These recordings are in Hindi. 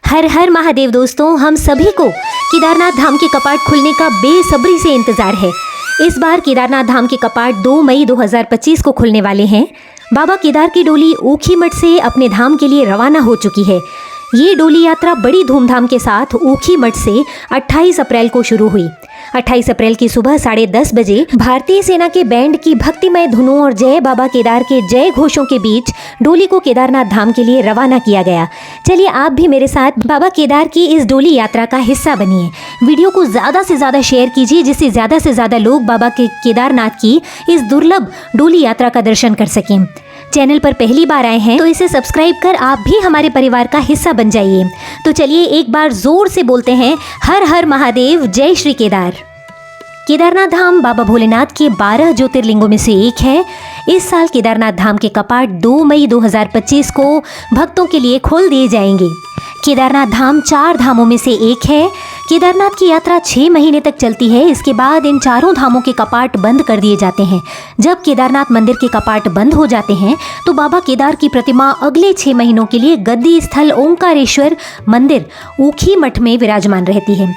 हर हर महादेव दोस्तों, हम सभी को केदारनाथ धाम के कपाट खुलने का बेसब्री से इंतजार है। इस बार केदारनाथ धाम के कपाट 2 मई 2025 को खुलने वाले हैं। बाबा केदार की डोली ऊखीमठ से अपने धाम के लिए रवाना हो चुकी है। ये डोली यात्रा बड़ी धूमधाम के साथ ऊखीमठ से 28 अप्रैल को शुरू हुई। 28 अप्रैल की सुबह 10:30 बजे भारतीय सेना के बैंड की भक्तिमय धुनों और जय बाबा केदार के जय घोषों के बीच डोली को केदारनाथ धाम के लिए रवाना किया गया। चलिए आप भी मेरे साथ बाबा केदार की इस डोली यात्रा का हिस्सा बनिए। वीडियो को ज़्यादा से ज़्यादा शेयर कीजिए, जिससे ज़्यादा से ज़्यादा लोग बाबा के केदारनाथ की इस दुर्लभ डोली यात्रा का दर्शन कर सकें। चैनल पर पहली बार आए हैं तो इसे सब्सक्राइब कर आप भी हमारे परिवार का हिस्सा बन जाइए। तो चलिए एक बार जोर से बोलते हैं, हर हर महादेव, जय श्री केदार। केदारनाथ धाम बाबा भोलेनाथ के 12 ज्योतिर्लिंगों में से एक है। इस साल केदारनाथ धाम के कपाट 2 मई 2025 को भक्तों के लिए खोल दिए जाएंगे। केदारनाथ धाम 4 धामों में से एक है। केदारनाथ की यात्रा 6 महीने तक चलती है। इसके बाद इन चारों धामों के कपाट बंद कर दिए जाते हैं। जब केदारनाथ मंदिर के कपाट बंद हो जाते हैं तो बाबा केदार की प्रतिमा अगले 6 महीनों के लिए गद्दी स्थल ओंकारेश्वर मंदिर ऊखीमठ में विराजमान रहती है।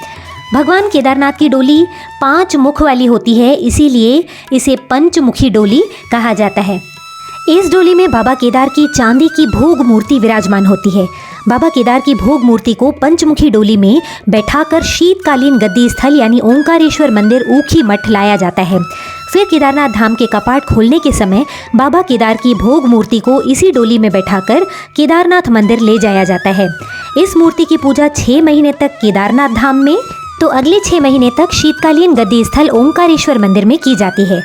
भगवान केदारनाथ की डोली 5 मुख वाली होती है, इसीलिए इसे पंचमुखी डोली कहा जाता है। इस डोली में बाबा केदार की चांदी की भोग मूर्ति विराजमान होती है। बाबा केदार की भोग मूर्ति को पंचमुखी डोली में बैठाकर शीतकालीन गद्दी स्थल यानी ओंकारेश्वर मंदिर ऊखीमठ लाया जाता है। फिर केदारनाथ धाम के कपाट खोलने के समय बाबा केदार की भोग मूर्ति को इसी डोली में बैठाकर केदारनाथ मंदिर ले जाया जाता है। इस मूर्ति की पूजा 6 महीने तक केदारनाथ धाम में तो अगले 6 महीने तक शीतकालीन गद्दी स्थल ओंकारेश्वर मंदिर में की जाती है।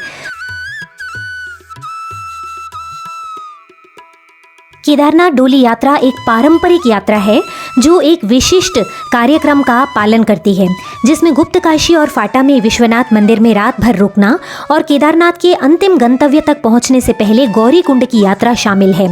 केदारनाथ डोली यात्रा एक पारंपरिक यात्रा है जो एक विशिष्ट कार्यक्रम का पालन करती है, जिसमें गुप्त काशी और फाटा में विश्वनाथ मंदिर में रात भर रुकना और केदारनाथ के अंतिम गंतव्य तक पहुंचने से पहले गौरी कुंड की यात्रा शामिल है।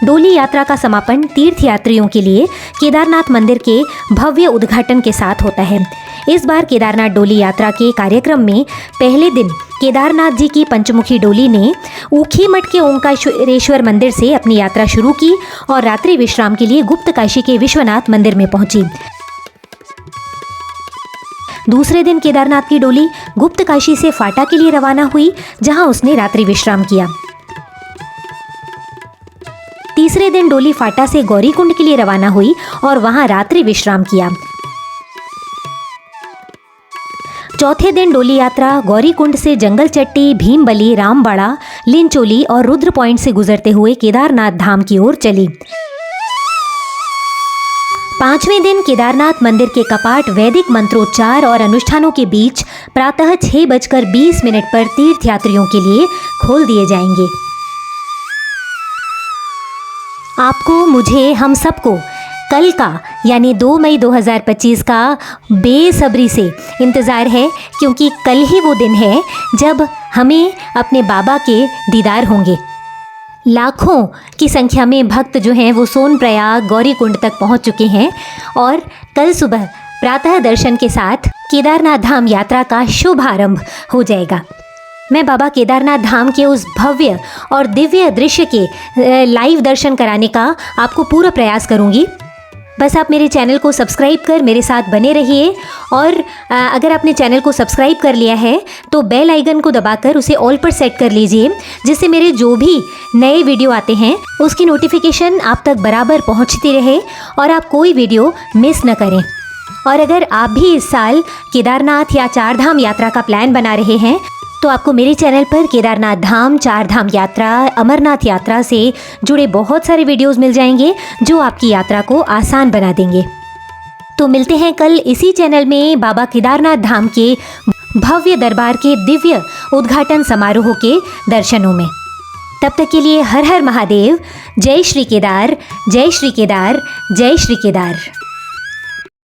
डोली यात्रा का समापन तीर्थयात्रियों के लिए केदारनाथ मंदिर के भव्य उद्घाटन के साथ होता है। इस बार केदारनाथ डोली यात्रा के कार्यक्रम में पहले दिन केदारनाथ जी की पंचमुखी डोली ने ऊखीमठ के ओंकारेश्वर मंदिर से अपनी यात्रा शुरू की और रात्रि विश्राम के लिए गुप्त काशी के विश्वनाथ मंदिर में पहुंची। दूसरे दिन केदारनाथ की डोली गुप्त काशी से फाटा के लिए रवाना हुई, जहां उसने रात्रि विश्राम किया। तीसरे दिन डोली फाटा से गौरी कुंड के लिए रवाना हुई और वहां रात्रि विश्राम किया। चौथे दिन डोली यात्रा गौरी कुंड से जंगल चट्टी, भीमबली, रामबाड़ा, लिंचोली और रुद्र पॉइंट से गुजरते हुए केदारनाथ धाम की ओर चली। 5वें दिन केदारनाथ मंदिर के कपाट वैदिक मंत्रोच्चार और अनुष्ठानों के बीच प्रातः 6:20 पर तीर्थयात्रियों के लिए खोल दिए जाएंगे। आपको, मुझे, हम सबको कल का यानी 2 मई 2025 का बेसब्री से इंतज़ार है, क्योंकि कल ही वो दिन है जब हमें अपने बाबा के दीदार होंगे। लाखों की संख्या में भक्त जो हैं वो सोनप्रयाग गौरी कुंड तक पहुंच चुके हैं और कल सुबह प्रातः दर्शन के साथ केदारनाथ धाम यात्रा का शुभारंभ हो जाएगा। मैं बाबा केदारनाथ धाम के उस भव्य और दिव्य दृश्य के लाइव दर्शन कराने का आपको पूरा प्रयास करूंगी। बस आप मेरे चैनल को सब्सक्राइब कर मेरे साथ बने रहिए और अगर आपने चैनल को सब्सक्राइब कर लिया है तो बेल आइकन को दबाकर उसे ऑल पर सेट कर लीजिए, जिससे मेरे जो भी नए वीडियो आते हैं उसकी नोटिफिकेशन आप तक बराबर पहुंचती रहे और आप कोई वीडियो मिस न करें। और अगर आप भी इस साल केदारनाथ या 4 धाम यात्रा का प्लान बना रहे हैं तो आपको मेरे चैनल पर केदारनाथ धाम, 4 धाम यात्रा, अमरनाथ यात्रा से जुड़े बहुत सारे वीडियोस मिल जाएंगे जो आपकी यात्रा को आसान बना देंगे। तो मिलते हैं कल इसी चैनल में बाबा केदारनाथ धाम के भव्य दरबार के दिव्य उद्घाटन समारोह के दर्शनों में। तब तक के लिए हर हर महादेव, जय श्री केदार, जय श्री केदार, जय श्री केदार।